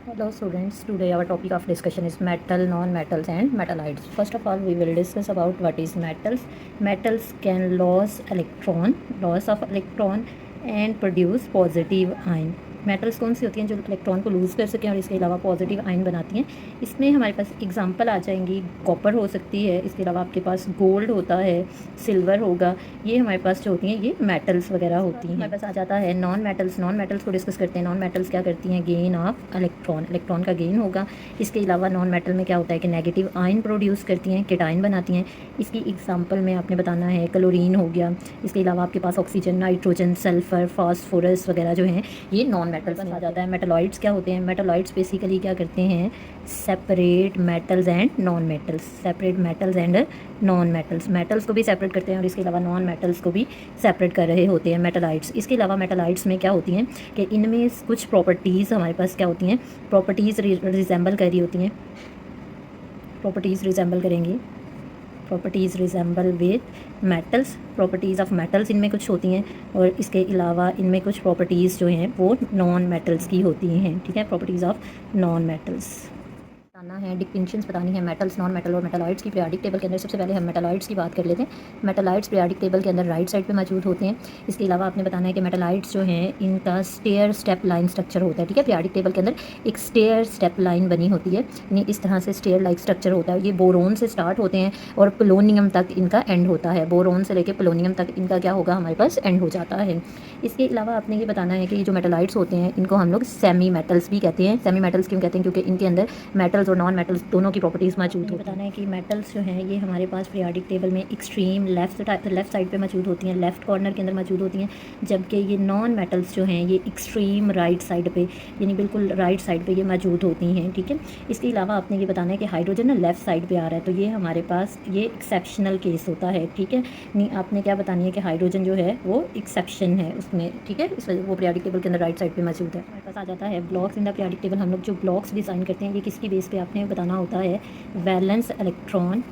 Hello students, today our topic of discussion is metal, non-metals and metallites. First of all, we will discuss about what is metals. Metals can loss of electron and produce positive ion. Metals कौन सी होती हैं जो electron को loose कर सकें और इसके अलावा पॉजिटिव आयन बनाती हैं। इसमें हमारे पास एग्जांपल आ जाएंगी, कॉपर हो सकती है, इसके अलावा आपके पास गोल्ड होता है, सिल्वर होगा। ये हमारे पास जो होती हैं ये मेटल्स वगैरह होती हैं। हमारे पास आ जाता है नॉन मेटल्स को डिस्कस करते हैं। नॉन मेटल्स क्या करती हैं, गेन ऑफ इलेक्ट्रॉन का गेन होगा। इसके अलावा नॉन मेटल में क्या होता है कि नेगेटिव आयन प्रोड्यूस करती हैं, केटायन बनाती हैं। इसकी एग्जांपल में आपने बताना है क्लोरीन हो गया। इसके अलावा आपके पास ऑक्सीजन, नाइट्रोजन, सल्फर, फास्फोरस वगैरह जो हैं ये नॉन मेटल्स में आ जाता है। मेटलॉइड्स क्या होते हैं, मेटलॉइड्स बेसिकली क्या करते हैं, separate metals and non metals. Metals को भी सेपरेट करते हैं और इसके अलावा नॉन मेटल्स को भी सेपरेट कर रहे होते हैं मेटलाइट्स। इसके अलावा मेटलाइट्स में क्या होती हैं कि इनमें कुछ प्रॉपर्टीज़ हमारे पास क्या होती हैं, प्रॉपर्टीज़ रिजेंबल कर रही होती हैं, properties resemble with metals. Properties of metals इनमें कुछ होती हैं और इसके अलावा इनमें कुछ प्रॉपर्टीज़ जो हैं वो नॉन मेटल्स की होती हैं। ठीक है, प्रॉपर्टीज़ ऑफ नॉन मेटल्स बताना है, डिस्टिंक्शंस बतानी है मेटल्स, नॉन मेटल और मेटलॉइड्स की पीरियोडिक टेबल के अंदर। सबसे पहले हम मेटलॉइड्स की बात कर लेते हैं। मेटलॉइड्स पीरियोडिक टेबल के अंदर राइट साइड पे मौजूद होते हैं। इसके अलावा आपने बताना है कि मेटलॉइड्स जो हैं इनका स्टेयर स्टेप लाइन स्ट्रक्चर होता है। ठीक है, पीरियोडिक टेबल के अंदर एक स्टेयर स्टेप लाइन बनी होती है, यानी इस तरह से स्टेयर लाइक स्ट्रक्चर होता है। ये बोरोन से स्टार्ट होते हैं और पोलोनियम तक इनका एंड होता है। बोरोन से लेकर पोलोनियम तक इनका क्या होगा, हमारे पास एंड हो जाता है। इसके अलावा आपने ये बताना है कि ये जो मेटलॉइड्स होते हैं इनको हम लोग सेमी मेटल्स भी कहते हैं। सेमी मेटल्स क्यों कहते हैं, क्योंकि इनके अंदर मेटल्स और नॉन मेटल्स दोनों की प्रॉपर्टीज़ मौजूद होती हैं। बताना है कि मेटल्स जो हैं ये हमारे पास पीरियोडिक टेबल में एक्सट्रीम लेफ्ट साइड पे मौजूद होती हैं, लेफ्ट कॉर्नर के अंदर मौजूद होती हैं, जबकि ये नॉन मेटल्स जो हैं ये एक्सट्रीम राइट साइड पे, यानी बिल्कुल राइट साइड पे ये मौजूद होती हैं। ठीक है, इसके अलावा आपने ये बताना है कि हाइड्रोजन ना लेफ्ट साइड पे आ रहा है, तो ये हमारे पास ये एक्सेप्शनल केस होता है। ठीक है, नहीं आपने क्या बतानी है कि हाइड्रोजन जो है वो एक्सेप्शन है उसमें। ठीक है, इस वजह वो पीरियोडिक टेबल के अंदर राइट साइड पे मौजूद है। हमारे पास आ जाता है blocks in the periodic table. हम लोग जो ब्लॉक्स डिज़ाइन करते हैं ये किसकी बेस पे आपने बताना होता है, valence electron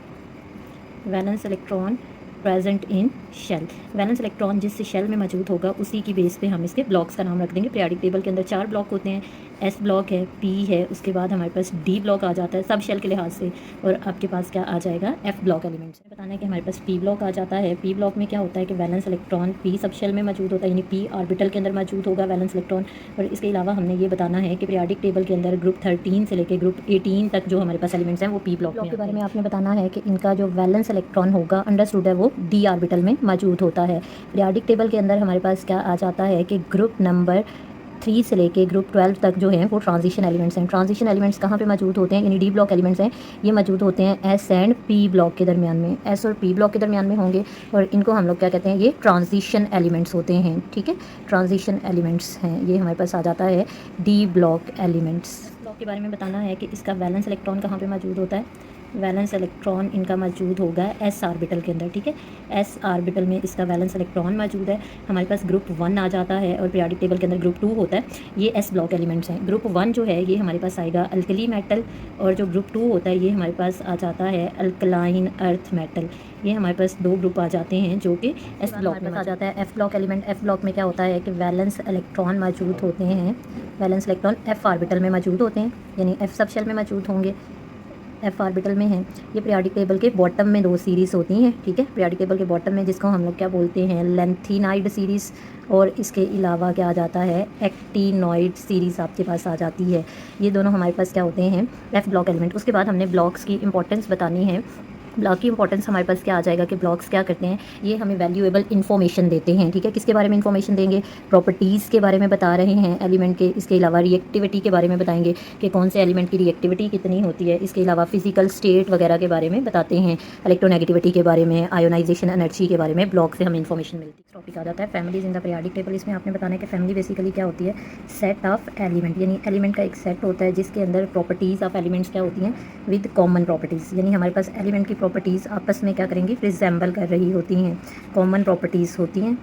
present in shell. Valence electron जिस शेल में मौजूद होगा उसी की बेस पे हम इसके ब्लॉक्स का नाम रख देंगे। पीरियोडिक टेबल के अंदर 4 ब्लॉक होते हैं, एस ब्लॉक है, पी है, उसके बाद हमारे पास डी ब्लॉक आ जाता है सब शेल के लिहाज से, और आपके पास क्या आ जाएगा, एफ ब्लॉक एलिमेंट्स। बताना है कि हमारे पास पी ब्लॉक आ जाता है। पी ब्लॉक में क्या होता है कि valence electron P sub shell में मौजूद होता है, यानी पी ऑर्बिटल के अंदर मौजूद होगा वैलेंस इलेक्ट्रॉन। और इसके अलावा हमने ये बताना है कि पीरियोडिक टेबल के अंदर ग्रुप 13 से लेकर ग्रुप 18 तक जो हमारे पास एलिमेंट्स हैं वो पी ब्लॉक के बारे में आपने बताना है कि इनका जो वैलेंस इलेक्ट्रॉन होगा अंडरस्टूड है वो डी ऑर्बिटल में मौजूद होता है। पीरियोडिक टेबल के अंदर हमारे पास क्या आ जाता है कि ग्रुप नंबर 3 से लेके ग्रुप 12 तक जो हैं वो ट्रांजिशन एलिमेंट्स हैं। ट्रांजिशन एलिमेंट्स कहाँ पे मौजूद होते हैं, यानी डी ब्लॉक एलिमेंट्स हैं, ये मौजूद होते हैं एस एंड पी ब्लॉक के दरमियान में, एस और पी ब्लॉक के दरमियान में होंगे, और इनको हम लोग क्या कहते हैं, ये ट्रांजिशन एलिमेंट्स होते हैं। ठीक है, ट्रांजिशन एलिमेंट्स हैं, ये हमारे पास आ जाता है डी ब्लॉक एलिमेंट्स। ब्लॉक के बारे में बताना है कि इसका वैलेंस इलेक्ट्रॉन कहाँ पर मौजूद होता है, वैलेंस इलेक्ट्रॉन इनका मौजूद होगा एस ऑर्बिटल के अंदर। ठीक है, एस ऑर्बिटल में इसका वैलेंस इलेक्ट्रॉन मौजूद है। हमारे पास ग्रुप 1 आ जाता है और पीरियोडिक टेबल के अंदर ग्रुप 2 होता है, ये एस ब्लॉक एलिमेंट्स हैं। ग्रुप 1 जो है ये हमारे पास आएगा अल्कली मेटल, और जो ग्रुप 2 होता है ये हमारे पास आ जाता है अल्कलाइन अर्थ मेटल। ये हमारे पास 2 ग्रुप आ जाते हैं जो कि एस ब्लॉक में आ जाता है। F block element, F block में क्या होता है कि वैलेंस इलेक्ट्रॉन मौजूद होते हैं, वैलेंस इलेक्ट्रॉन एफ ऑर्बिटल में मौजूद होते हैं, यानी एफ सब शेल में मौजूद होंगे, एफ ऑर्बिटल में है। ये पीरियोडिक टेबल के बॉटम में 2 सीरीज़ होती हैं। ठीक है, पीरियोडिक टेबल के बॉटम में जिसको हम लोग क्या बोलते हैं, लेंथिनाइड सीरीज़, और इसके अलावा क्या आ जाता है, एक्टिनॉइड सीरीज़ आपके पास आ जाती है। ये दोनों हमारे पास क्या होते हैं, एफ ब्लॉक एलिमेंट। उसके बाद हमने ब्लॉक्स की इंपॉर्टेंस बतानी है। ब्लॉक की इंपॉर्टेंस हमारे पास क्या आ जाएगा कि ब्लॉक्स क्या करते हैं, ये हमें वैल्यूएबल इन्फॉर्मेशन देते हैं। ठीक है, किसके बारे में इन्फॉर्मेशन देंगे, प्रॉपर्टीज़ के बारे में बता रहे हैं एलिमेंट के। इसके अलावा रिएक्टिविटी के बारे में बताएंगे कि कौन से एलिमेंट की रिएक्टिविटी कितनी होती है। इसके अलावा फिजिकल स्टेट वगैरह के बारे में बताते हैं, इलेक्ट्रोनेगेटिविटी के बारे में, आयोनाइजेशन एनर्जी के बारे में ब्लॉक से हमें इन्फॉर्मेशन मिलती है। टॉपिक आ जाता है families in the periodic table. इसमें आपने बताना है कि फैमिली बेसिकली क्या होती है, सेट ऑफ एलिमेंट, यानी एलिमेंट का एक सेट होता है जिसके अंदर प्रॉपर्टीज़ ऑफ एलिमेंट्स क्या होती हैं, विद कॉमन प्रॉपर्टीज़, यानी हमारे पास एलिमेंट की प्रॉपर्टीज़ आपस में क्या करेंगी, रिजेंबल कर रही होती हैं, कॉमन प्रॉपर्टीज़ होती हैं।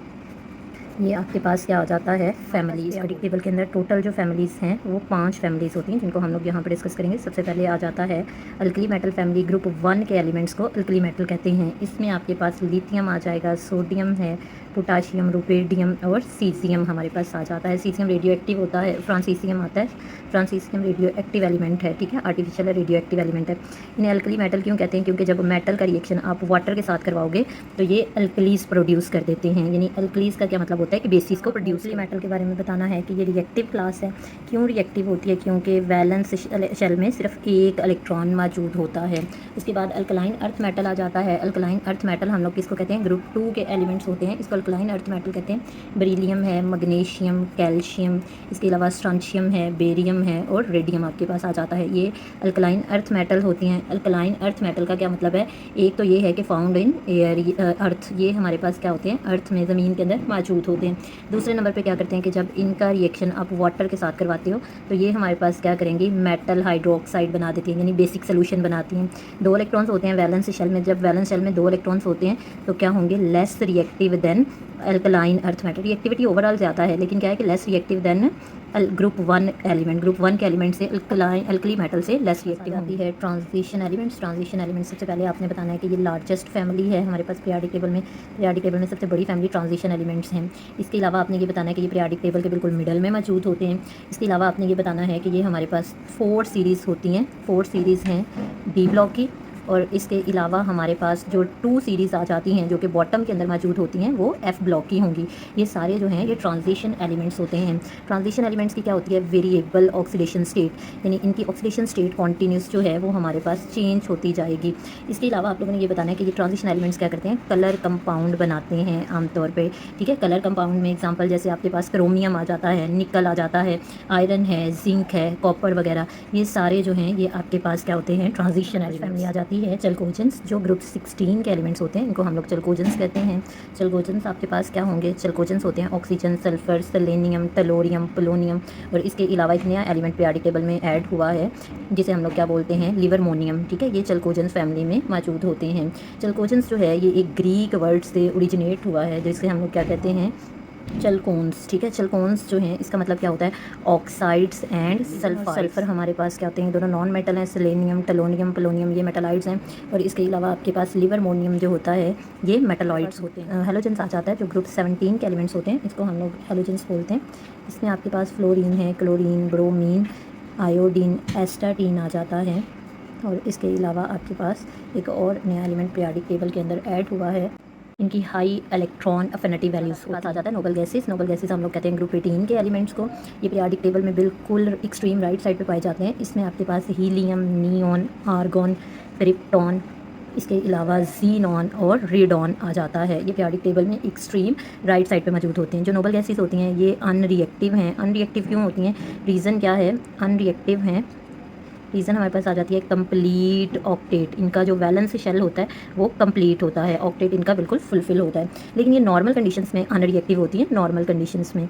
ये आपके पास क्या आ जाता है, फैमिलीज। पीरियोडिक टेबल के अंदर टोटल जो फैमिलीज़ हैं वो 5 फैमिलीज़ होती हैं जिनको हम लोग यहाँ पर डिस्कस करेंगे। सबसे पहले आ जाता है अल्कली मेटल फैमिली। ग्रुप 1 के एलिमेंट्स को अल्कली मेटल कहते हैं। इसमें आपके पास लिथियम आ जाएगा, सोडियम है, पोटाशियम, रुबिडियम और सीज़ियम हमारे पास आ जाता है। सीज़ियम रेडियो एक्टिव होता है, फ्रांसीसियम आता है, फ्रांसीसियम रेडियो एक्टिव एलिमेंट है, ठीक है, आर्टिफिशियल रेडियो एक्टिव एलिमेंट है। इन्हें अल्कली मेटल क्यों कहते हैं? क्योंकि जब मेटल का रिएक्शन आप वाटर के साथ करवाओगे तो ये अल्कलीज प्रोड्यूस कर देते हैं। यानी अल्कलीज का क्या मतलब होता है कि बेसिस को प्रोड्यूस। मेटल के बारे में बताना है कि ये रिएक्टिव क्लास है। क्यों रिएक्टिव होती है? क्योंकि वैलेंस शेल में सिर्फ एक इलेक्ट्रॉन मौजूद होता है। उसके बाद अल्कलाइन अर्थ मेटल आ जाता है। अल्कलाइन अर्थ मेटल हम लोग किसको कहते हैं? ग्रुप 2 के एलिमेंट्स होते हैं, इसको अल्कलाइन अर्थ मेटल कहते हैं। बेरिलियम है, मैग्नीशियम, कैल्शियम, इसके अलावा स्ट्रांशियम है, बेरियम है और रेडियम आपके पास आ जाता है। ये अल्कलाइन अर्थ मेटल होती हैं। अल्कलाइन अर्थ मेटल का क्या मतलब है? एक तो ये है कि फाउंड इन एयर अर्थ, ये हमारे पास क्या होते हैं? अर्थ में, ज़मीन के अंदर मौजूद होते हैं। दूसरे नंबर पे क्या करते हैं कि जब इनका रिएक्शन आप वाटर के साथ करवाते हो तो ये हमारे पास क्या करेंगी? मेटल हाइड्रोक्साइड बना देती हैं, यानी बेसिक सोल्यूशन बनाती हैं। 2 इलेक्ट्रॉन्स होते हैं वैलेंस शेल में। जब वैलेंस शेल में 2 इलेक्ट्रॉन्स होते हैं तो क्या होंगे? Less reactive than alkaline earth metal. Reactivity overall ज़्यादा है, लेकिन क्या है कि less reactive than group 1 element. Group 1 के एलिमेंट से अल्कली मेटल से लेस रिएक्टिव होती है। Transition elements. ट्रांजिशन एलिमेंट्स सबसे पहले आपने बताना है कि ये लार्जेस्ट फैमिली है हमारे पास पीरियोडिक टेबल में। पीरियोडिक टेबल में सबसे बड़ी फैमिली ट्रांजिशन एलिमेंट्स हैं। इसके अलावा आपने ये बताना है कि ये पीरियोडिक टेबल के बिल्कुल मिडल में मौजूद होते हैं। इसके अलावा आपने ये बताना है कि ये हमारे पास 4 सीरीज़ होती हैं। 4 सीरीज़ हैं डी ब्लॉक की, और इसके अलावा हमारे पास जो 2 सीरीज़ आ जाती हैं जो कि बॉटम के अंदर मौजूद होती हैं वो एफ ब्लॉक की होंगी। ये सारे जो हैं ये ट्रांजिशन एलिमेंट्स होते हैं। ट्रांजिशन एलिमेंट्स की क्या होती है? वेरिएबल ऑक्सीडेशन स्टेट, यानी इनकी ऑक्सीडेशन स्टेट कॉन्टीन्यूस जो है वो हमारे पास चेंज होती जाएगी। इसके अलावा आप लोगों ने ये बताना है कि ये ट्रांजिशन एलिमेंट्स क्या करते हैं? कलर कंपाउंड बनाते हैं आमतौर पर, ठीक है। कलर कंपाउंड में एग्जाम्पल जैसे आपके पास क्रोमियम आ जाता है, निकल आ जाता है, आयरन है, जिंक है, कॉपर वगैरह, ये सारे जो हैं ये आपके पास क्या होते हैं? ट्रांजिशन एलिमेंट्स आ जाती है। चलकोजेंस जो ग्रुप 16 के एलिमेंट्स होते हैं इनको हम लोग चलकोजेंस कहते हैं। चलकोजेंस आपके पास क्या होंगे? चलकोजेंस होते हैं oxygen, sulphur, selenium, tellurium, polonium, और इसके अलावा एक नया एलिमेंट पीरियोडिक टेबल में ऐड हुआ है जिसे हम लोग क्या बोलते हैं? लिवरमोनियम, ठीक है। ये चलकोजेंस फैमिली में मौजूद होते हैं। चलकोजेंस जो है ये एक ग्रीक वर्ड से ओरिजिनेट हुआ है जिससे हम लोग क्या कहते हैं? चलकोन्स, ठीक है। चलकोन्स जो हैं इसका मतलब क्या होता है? ऑक्साइड्स एंड सल्फर हमारे पास क्या होते हैं? दोनों नॉन मेटल हैं। सेलेनियम, टेलोनियम, पोलोनियम ये मेटलाइड्स हैं, और इसके अलावा आपके पास लिवरमोनियम जो होता है ये मेटलॉइड्स होते हैं। हेलोजेंस आ जाता है जो ग्रुप 17 के एलिमेंट्स होते हैं, इसको हम लोग हेलोजेंस बोलते हैं। इसमें आपके पास फ्लोरीन है, क्लोरीन, ब्रोमीन, आयोडीन, एस्टाटीन आ जाता है, और इसके अलावा आपके पास एक और नया एलिमेंट पीरियोडिक टेबल के अंदर ऐड हुआ है। इनकी हाई इलेक्ट्रॉन अफिनिटी वैल्यूज के साथ आ जाता है नोबल गैसेस। नोबल गैसेस हम लोग कहते हैं ग्रुप 18 के एलिमेंट्स को। ये पीरियोडिक टेबल में बिल्कुल एक्सट्रीम राइट साइड पे पाए जाते हैं। इसमें आपके पास हीलियम, नियॉन, आर्गॉन, क्रिप्टॉन, इसके अलावा जीनॉन और रेडॉन आ जाता है। ये पीरियोडिक टेबल में एक्सट्रीम राइट साइड पे मौजूद होते हैं। जो नोबल गैसेस होती हैं ये अनरिएक्टिव हैं। अनरिएक्टिव क्यों होती हैं? रीज़न क्या है अनरिएक्टिव हैं? रीज़न हमारे पास आ जाती है कंप्लीट ऑक्टेट। इनका जो वैलेंस शेल होता है वो कंप्लीट होता है, ऑक्टेट इनका बिल्कुल फुलफिल होता है। लेकिन ये नॉर्मल कंडीशंस में अनरिएक्टिव होती हैं, नॉर्मल कंडीशंस में।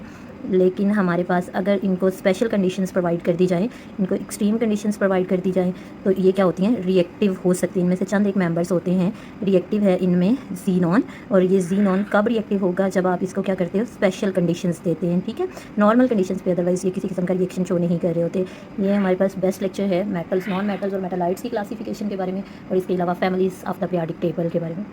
लेकिन हमारे पास अगर इनको स्पेशल कंडीशंस प्रोवाइड कर दी जाए, इनको एक्सट्रीम कंडीशंस प्रोवाइड कर दी जाए, तो ये क्या होती हैं? रिएक्टिव हो सकती हैं। इनमें से चंद एक मेंबर्स होते हैं रिएक्टिव है इनमें, जीनॉन। और ये जीनॉन कब रिएक्टिव होगा? जब आप इसको क्या करते हो? स्पेशल कंडीशंस देते हैं, ठीक है। नॉर्मल कंडीशंस पे अदरवाइज ये किसी किस्म का रिएक्शन शो नहीं कर रहे होते। ये हमारे पास बेस्ट लेक्चर है मेटल्स, नॉन मेटल्स और मेटालाइट्स की क्लासिफिकेशन के बारे में, और इसके अलावा families of the periodic table के बारे में।